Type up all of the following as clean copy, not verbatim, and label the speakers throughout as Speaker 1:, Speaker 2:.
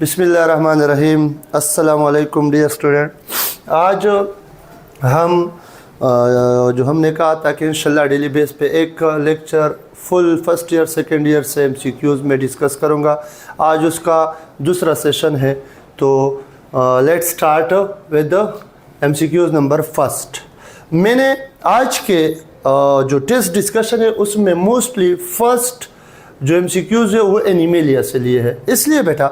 Speaker 1: बिस्मिल्लाहिर्रहमानिर्रहीम। अस्सलामु अलैकुम डियर स्टूडेंट। आज हम जो हमने कहा था कि इंशाल्लाह डेली बेस पे एक lecture full first year second year से MCQs में डिस्कस करूँगा। आज उसका दूसरा सेशन है, तो let's start with MCQs number first. मैंने आज के जो टेस्ट डिस्कशन है उसमें मोस्टली फर्स्ट जो MCQs है वो एनीमेलिया से लिए है। इसलिए बेटा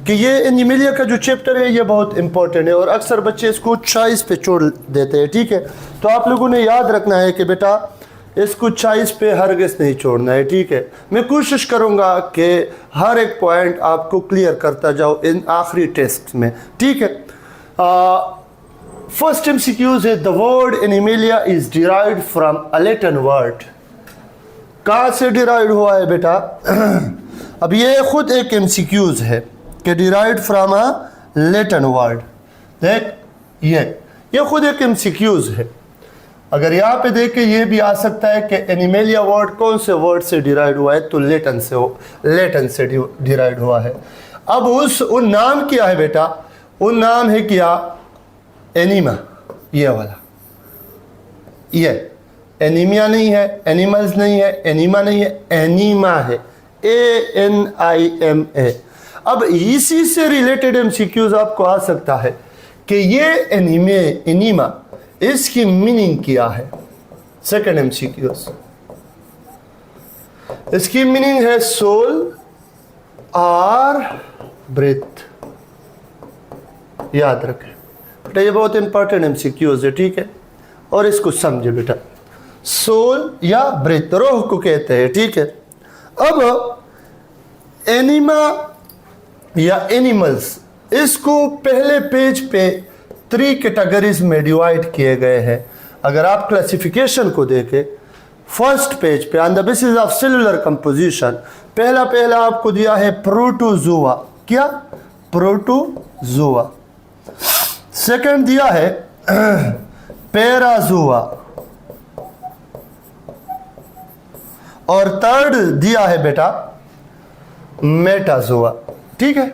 Speaker 1: कि ये एनीमेलिया का जो चैप्टर है ये बहुत इंपॉर्टेंट है और अक्सर बच्चे इसको चॉइस पे छोड़ देते हैं, ठीक है। तो आप लोगों ने याद रखना है कि बेटा इसको चॉइस पे हरगिज़ नहीं छोड़ना है, ठीक है। मैं कोशिश करूँगा कि हर एक पॉइंट आपको क्लियर करता जाओ इन आखिरी टेस्ट में, ठीक है। फर्स्ट MCQs है, the word एनीमेलिया is derived from a Latin word. कहाँ से डिराइव हुआ है बेटा? अब ये खुद एक MCQs है कि derived from a Latin word. देख ये खुद एक MCQs है। अगर यहाँ पे देख के ये भी आ सकता है कि एनीमेलिया वर्ड कौन से वर्ड से डिराइव हुआ है, तो लैटिन से डिराइव हुआ है। अब उन नाम क्या है बेटा? उन नाम है क्या? एनीमा, ये वाला, ये एनीमिया नहीं है, एनिमल्स नहीं है, एनीमा नहीं है, एनीमा है, ANIMA। अब इसी से रिलेटेड MCQs आपको आ सकता है कि ये एनीमा इसकी मीनिंग क्या है। सेकंड MCQs, इसकी मीनिंग है सोल और ब्रेथ। याद रखें बेटा, ये बहुत इंपॉर्टेंट MCQs है, ठीक है। और इसको समझे बेटा, सोल या ब्रेथ रोह को कहते हैं, ठीक है। अब एनिमा या एनिमल्स, इसको पहले पेज पे 3 कैटेगरीज में डिवाइड किए गए हैं। अगर आप क्लासिफिकेशन को देखें फर्स्ट पेज पे on the basis of cellular composition, पहला आपको दिया है प्रोटोजोआ। क्या? प्रोटोजोआ। सेकंड दिया है पैराजोआ और थर्ड दिया है बेटा मेटाजोआ, ठीक है।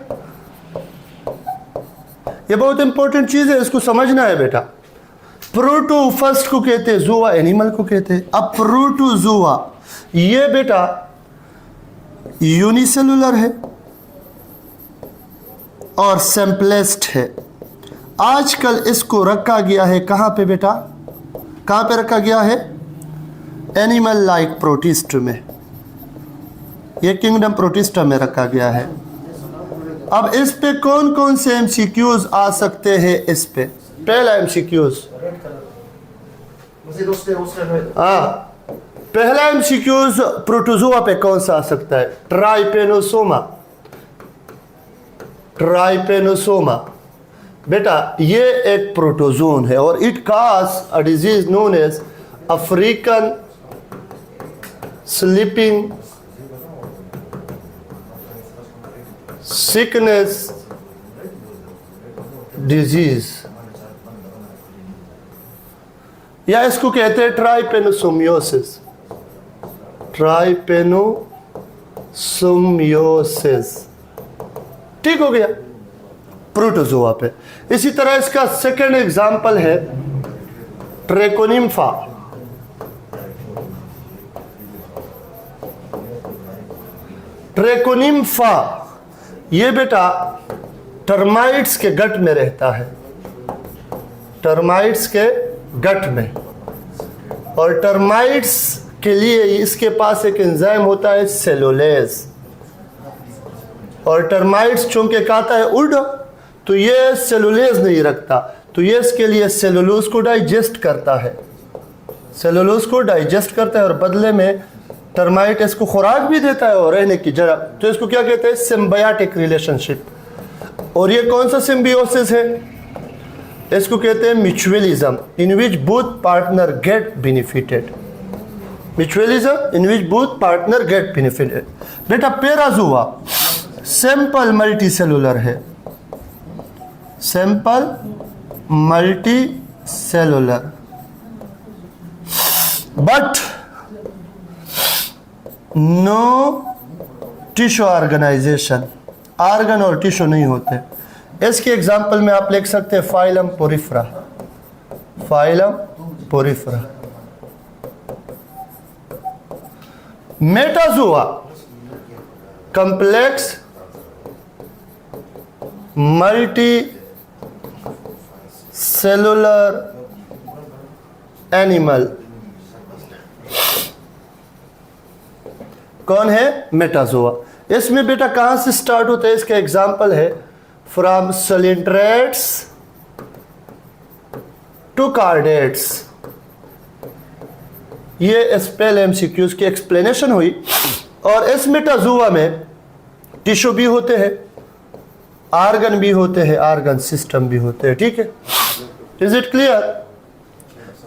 Speaker 1: ये बहुत इंपॉर्टेंट चीज है, इसको समझना है बेटा। प्रोटो फर्स्ट को कहते हैं, जोआ एनिमल को कहते हैं। अब प्रोटोजोआ ये बेटा यूनिसेलुलर है और सिंपलेस्ट है। आजकल इसको रखा गया है कहाँ पे बेटा? कहाँ पे रखा गया है? एनिमल लाइक प्रोटिस्ट में, ये किंगडम प्रोटिस्टा में रखा गया है। अब इस पे कौन कौन से MCQs आ सकते हैं? इस पे पहला MCQs, हाँ, पहला MCQs प्रोटोजोआ पे कौन सा आ सकता है? ट्राइपेनोसोमा बेटा ये एक प्रोटोजोन है और it cause a disease known as African sleeping sickness disease, या इसको कहते हैं ट्राइपेनोसोमियोसिस। ठीक हो गया प्रोटोजोआ पे। इसी तरह इसका सेकंड एग्जांपल है ट्रैकोनिम्फा। ट्रैकोनिम्फा ये बेटा टर्माइट्स के गट में रहता है, टर्माइट्स के गट में। और टर्माइट्स के लिए इसके पास एक एंजाइम होता है सेलुलेज, और टर्माइट्स चूंकि खाता है उड, तो ये सेलुलेज नहीं रखता, तो ये इसके लिए सेलुलोज को डाइजेस्ट करता है, सेलुलोज को डाइजेस्ट करता है और बदले में टर्माइट इसको खुराक भी देता है और रहने की जगह। तो इसको क्या कहते हैं? Symbiotic relationship. और ये कौन सा सिम्बियोसिस है? इसको कहते हैं mutualism, in which both partner get benefited. Mutualism in which both partner get benefited. बेटा पैराजोआ सिंपल मल्टी सेलुलर है, simple multicellular, but no tissue organisation. Organ और टिश्यू नहीं होते। इसके एग्जाम्पल में आप लिख सकते हैं phylum porifera, phylum porifera. Metazoa complex multicellular animal. कौन है? मेटाजोआ। इसमें बेटा कहां से स्टार्ट होता है? इसका एग्जाम्पल है फ्रॉम सिलिंड्रेट्स टू कार्डेट्स। ये स्पेल एमसीक्यूज की एक्सप्लेनेशन हुई। और इस मेटाजोआ में टिश्यू भी होते हैं, आर्गन भी होते हैं, आर्गन सिस्टम भी होते हैं। ठीक है, इज इट क्लियर?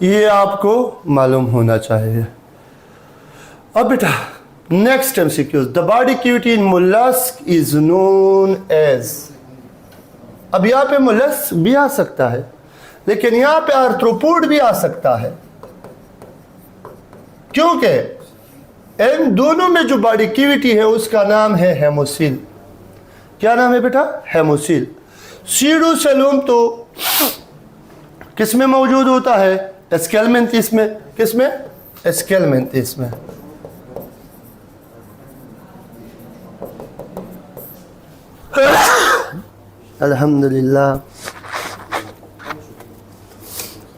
Speaker 1: ये आपको मालूम होना चाहिए। अब बेटा next MCQs, the body cavity in mollusc is known as. अब यहां पे मोलस्क भी आ सकता है, लेकिन यहां पे आर्थ्रोपोड भी आ सकता है, क्योंकि इन दोनों में जो बॉडी कैविटी है उसका नाम है हेमोसील। क्या नाम है बेटा? हेमोसील। सीडोसेलुम तो किसमें मौजूद होता है? स्केलमेंथिस में। किसमें? स्केलमेंथिस में। अल्हम्दुलिल्लाह।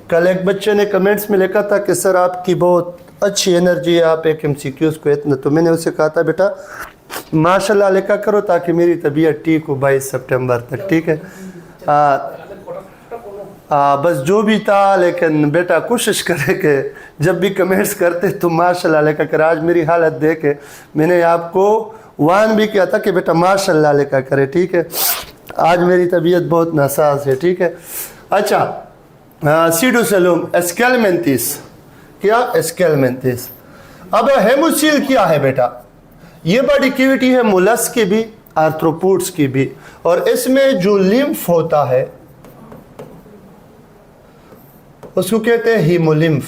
Speaker 1: कल एक बच्चे ने कमेंट्स में लिखा था कि सर आपकी बहुत अच्छी एनर्जी है, आप एक एमसीक्यूज को इतना, तो मैंने उसे कहा था बेटा माशाल्लाह लिखा करो ताकि मेरी तबीयत ठीक हो 22 सितंबर तक। ठीक है, बस जो भी था, लेकिन बेटा कोशिश करे कि जब भी कमेंट्स करते तो माशाल्लाह लिखा कर। आज मेरी हालत देख के मैंने आपको वार्न भी किया था कि बेटा माशाल्लाह लिखा करे। ठीक है, आज मेरी तबीयत बहुत नासाज है। ठीक है, अच्छा, सीडोसेलुम स्केलमेंथिस। क्या? स्केलमेंथिस। अब हेमोसील क्या है बेटा? ये बॉडी कैविटी है मोलस्क की भी, आर्थ्रोपोड्स की भी, और इसमें जो लिम्फ होता है उसको कहते हैं हीमोलिम्फ।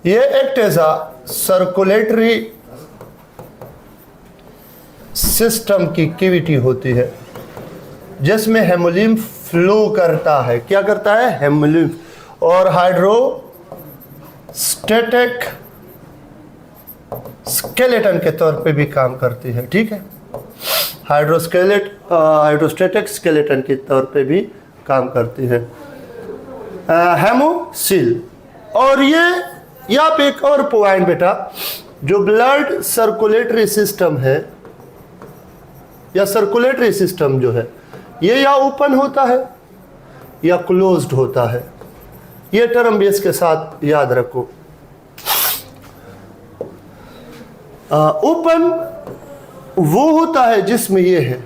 Speaker 1: ये act as a circulatory system की कैविटी होती है जिसमें हेमोलिम्फ फ्लो करता है। क्या करता है? हेमोलिम्फ। और हाइड्रोस्टेटिक स्केलेटन के तौर पे भी काम करती है। ठीक है, हाइड्रोस्टेटिक स्केलेटन के तौर पे भी काम करती है हेमोसील। और ये यहाँ पे एक और पॉइंट बेटा, जो ब्लड सर्कुलेटरी सिस्टम है या सर्कुलेटरी सिस्टम जो है, ये या ओपन होता है या क्लोज्ड होता है। ये टर्म भी इसके साथ याद रखो। ओपन वो होता है जिसमें ये है,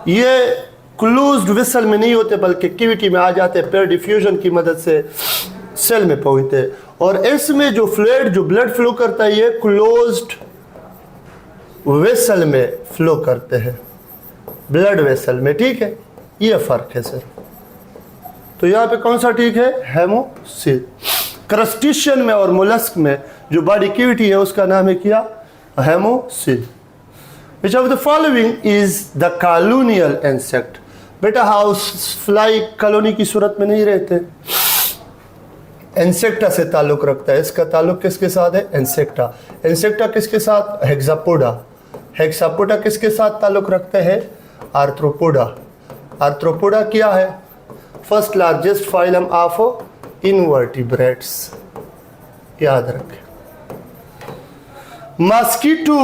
Speaker 1: ये क्लोज्ड वेसल में नहीं होते बल्कि कैविटी में आ जाते हैं, पेयर डिफ्यूजन की मदद से सेल में पहुंचते हैं। और इसमें जो फ्लूइड, जो ब्लड फ्लो करता है, ये क्लोज्ड वेसल में फ्लो करते हैं, ब्लड वेसल में। ठीक है, ये फर्क है सर। तो यहाँ पे कौन सा ठीक है? हेमोसील। क्रस्टेशियन में और मोलस्क में जो बॉडी कैविटी है उसका नाम है क्या? Haemocoel. Which of the following is the colonial insect? बेटा हाउस फ्लाई कॉलोनी की सूरत में नहीं रहते, इंसेक्टा से ताल्लुक रखता है। इसका ताल्लुक किसके साथ है? इंसेक्टा। इंसेक्टा किसके साथ? हेक्सापोडा। हेक्सापोडा किसके साथ ताल्लुक रखते हैं? आर्थ्रोपोडा। आर्थ्रोपोडा क्या है? First largest phylum of invertebrates. याद रखें। मस्कीटो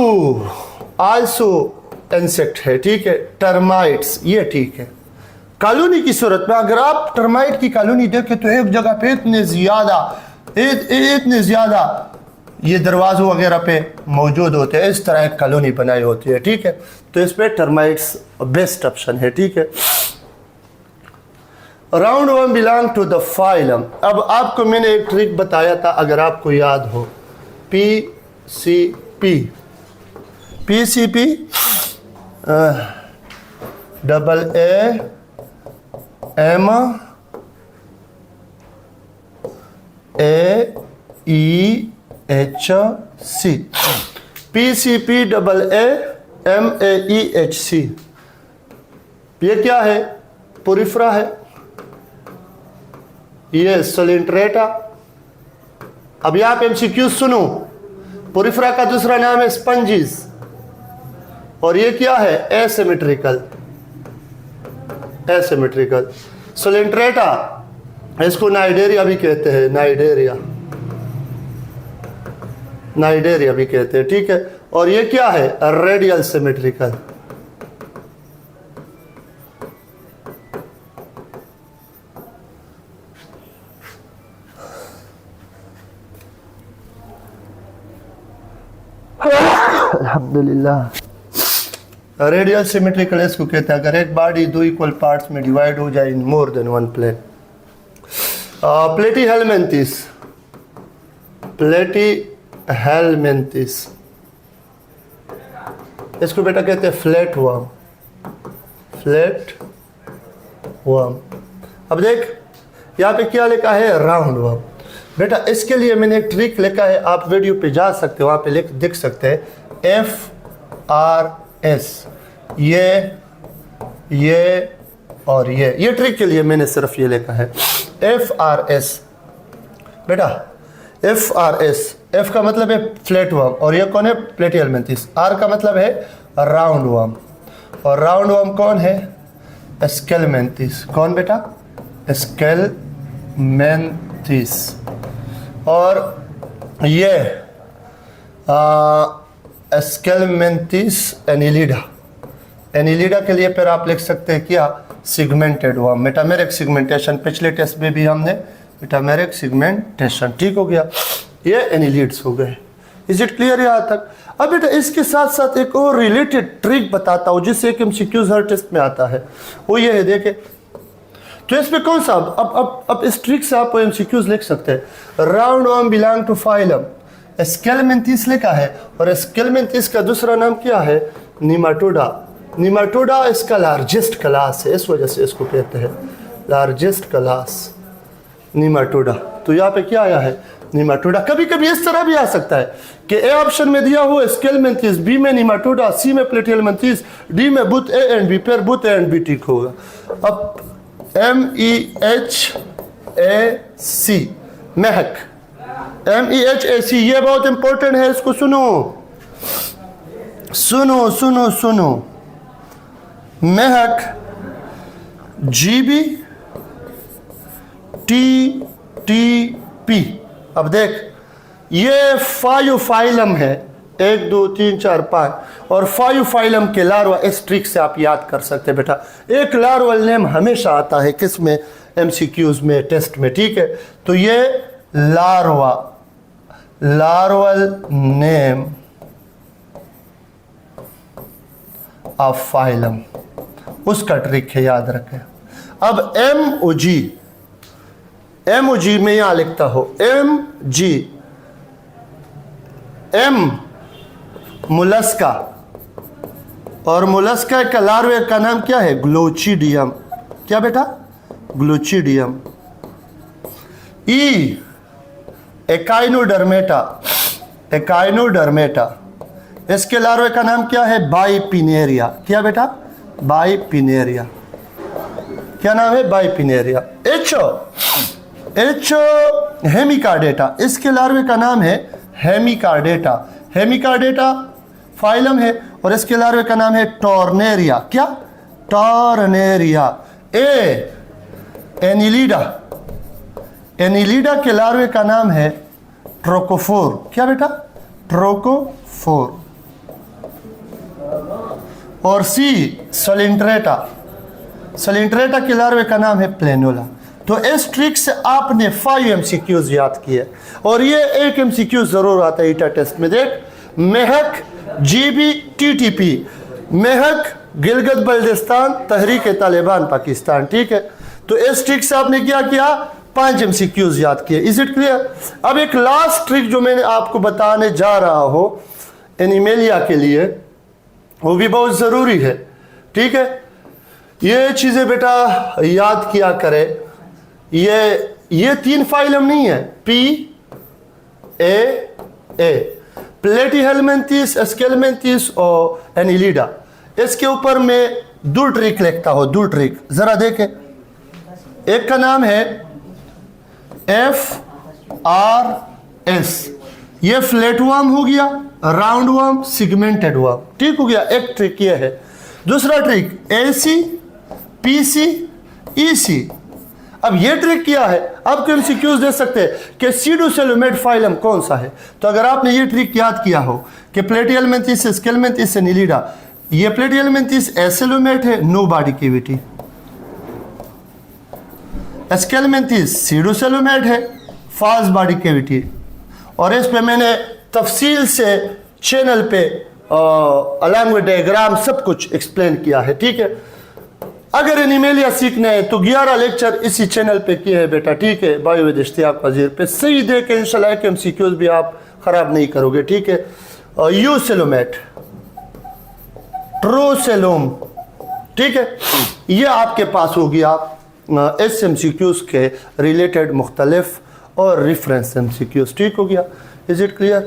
Speaker 1: आल्सो इंसेक्ट है। ठीक है, टर्माइट्स, ये ठीक है। कॉलोनी की सूरत में अगर आप टर्माइट की कॉलोनी देखें तो एक जगह पे इतने ज्यादा ये दरवाजों वगैरह पे मौजूद होते हैं, इस तरह एक कॉलोनी बनाई होती है। ठीक है, तो इस पे टर्माइट्स बेस्ट ऑप्शन है। ठीक है, round one belong to the phylum. अब आपको मैंने एक ट्रिक बताया था, अगर आपको याद हो, PCP डबल AMAEHC। PCPAAMAEHC, ये क्या है? पोरिफ्रा है। ये सोलिंट्रेटा। अब यहां पे MCQ सुनो, पोरिफ्रा का दूसरा नाम है स्पंजिस, और ये क्या है? एसिमेट्रिकल। एसिमेट्रिकल सोलिंट्रेटा, इसको नाइडेरिया भी कहते हैं, नाइडेरिया, नाइडेरिया भी कहते हैं, ठीक है। और ये क्या है? Radial symmetrical. अल्हम्दुलिल्लाह। रेडियल सिमेट्रिकल इसको कहते हैं अगर एक बॉडी दो इक्वल पार्ट्स में डिवाइड हो जाए इन मोर देन वन प्लेन। प्लेटीहेलमिन्थिस, प्लेटीहेलमिन्थिस, इसको बेटा कहते हैं फ्लैट वर्म, फ्लैट वर्म। अब देख यहाँ पे क्या लिखा है? Round worm. बेटा इसके लिए मैंने एक ट्रिक लिखा है, आप वीडियो पे जा सकते हो, वहाँ पे देख सकते हैं FRS, ये और ये ट्रिक के लिए मैंने सिर्फ ये लिखा है FRS। बेटा FRS, F का मतलब है फ्लैट वर्म, और ये कौन है? प्लेटीहेलमिन्थिस। R का मतलब है राउंड वर्म, और राउंड वर्म कौन है? स्केलमेंथिस। कौन बेटा? स्केलमेंथिस। और ये स्केलमेंथिस एनिलिडा। एनिलिडा के लिए फिर आप लिख सकते हैं क्या? Segmented worm, metameric segmentation. पिछले टेस्ट में भी हमने मेटामेरिक सिगमेंटेशन, ठीक हो गया। ये एनिलिड्स हो गए। इज इट क्लियर यहाँ तक? अब बेटा इसके साथ साथ एक और रिलेटेड ट्रिक बताता हूँ जिससे एक MCQs हर टेस्ट में आता है, वो ये है, देखे तो इसमें कौन सा? अब इस ट्रिक से आप MCQs लिख सकते हैं। Round worm belong to phylum aschelminthes लिखा है, और स्केलमेंथिस का दूसरा नाम क्या है? निमाटोडा। निमाटोडा इसका लार्जेस्ट क्लास है, इस वजह से इसको कहते हैं लार्जेस्ट क्लास निमाटोडा। तो यहाँ पे क्या आया है? निमाटोडा। कभी कभी इस तरह भी आ सकता है कि ए ऑप्शन में दिया हो स्केलमेंथिस, बी में निमाटोडा, सी में प्लेटीहेलमिन्थिस, डी में बुथ ए एंड बी, फिर बुथ ए एंड बी ठीक होगा। अब MEHAC, महक, MEHAC, ये बहुत इंपॉर्टेंट है, इसको सुनो सुनो सुनो सुनो। महक GBTTP। अब देख ये 5 फाइलम है, 1 2 3 4 5, और 5 फाइलम के लार्वा इस ट्रिक से आप याद कर सकते हैं बेटा। एक लार्वल नेम हमेशा आता है किस में? MCQs में, टेस्ट में, ठीक है। तो ये larva, larval name of phylum, उसका ट्रिक है, याद रखें। अब MOG में यहां लिखता हो MG, M मुलस्का, और मुलस्का का लार्वे का नाम क्या है? ग्लोचिडियम। क्या बेटा? ग्लोचिडियम। E एकाइनोडर्मेटा, एकाइनोडर्मेटा, इसके लार्वे का नाम क्या है? बाइपिनेरिया। क्या बेटा? बाइपिनेरिया। क्या नाम है? बाइपिनेरिया। H हेमिकार्डेटा, इसके लार्वे का नाम है हेमिकार्डेटा। हेमिकार्डेटा फाइलम है, और इसके लार्वे का नाम है टॉर्नेरिया। क्या? टॉर्नेरिया। एनिलिडा, एनिलिडा के लार्वे का नाम है ट्रोकोफोर। क्या बेटा? ट्रोकोफोर। और C सोलिंट्रेटा, सोलिंट्रेटा के लार्वे का नाम है प्लेनोला। तो इस ट्रिक से आपने 5 MCQs याद किए, और ये एक MCQ जरूर आता है ईटा टेस्ट में। देख, महक GBTTP, महक गिलगित बल्दिस्तान तहरीक तालिबान पाकिस्तान, ठीक है। तो इस ट्रिक से आपने क्या किया? 5 MCQs याद किए। Is it clear? अब एक लास्ट ट्रिक जो मैंने आपको बताने जा रहा हूं एनिमेलिया के लिए, वो भी बहुत ज़रूरी है, ठीक है। ये चीज़ें बेटा याद किया करें। ये 3 फाइलम नहीं है, PAA, प्लेटीहेलमिन्थिस, एस्केलमिन्थिस और एनिलिडा। इसके ऊपर मैं 2 ट्रिक लिखता हूँ, 2 ट्रिक ज़रा देखें। एक का नाम है FRS, ये फ्लैट वर्म हो गया, राउंड वर्म, सिगमेंटेड वर्म, ठीक हो गया। एक ट्रिक ये है। दूसरा ट्रिक AC, PC, EC। अब ये ट्रिक क्या है, आपको MCQs दे सकते हैं कि सीडोसेलोमेट फाइलम कौन सा है। तो अगर आपने ये ट्रिक याद किया हो कि प्लेटीहेलमिन्थिस, एस्केलमिन्थिस, एनिलिडा, ये प्लेटीहेलमिन्थिस एसेलोमेट है, नो बॉडी कैविटी। एस्केलमिन्थिस सीडोसेलोमेट है, फास्ट बॉडी कैविटी। और इस पे मैंने तफसील से चैनल पे अलॉन्ग विद डायग्राम सब कुछ एक्सप्लेन किया है, ठीक है। अगर एनिमेलिया सीखना है तो 11 लेक्चर इसी चैनल पे किए हैं बेटा, ठीक है। बायो विद इश्तियाक वजीर पे सही देख के इंशाल्लाह के MCQs भी आप खराब नहीं करोगे, ठीक है। यूसेलोमेट, ट्रोसेलोम, ठीक है। ये आपके पास होगी आप इस MCQs के रिलेटेड मुख्तलिफ और रेफरेंस MCQs, ठीक हो गया। Is it clear?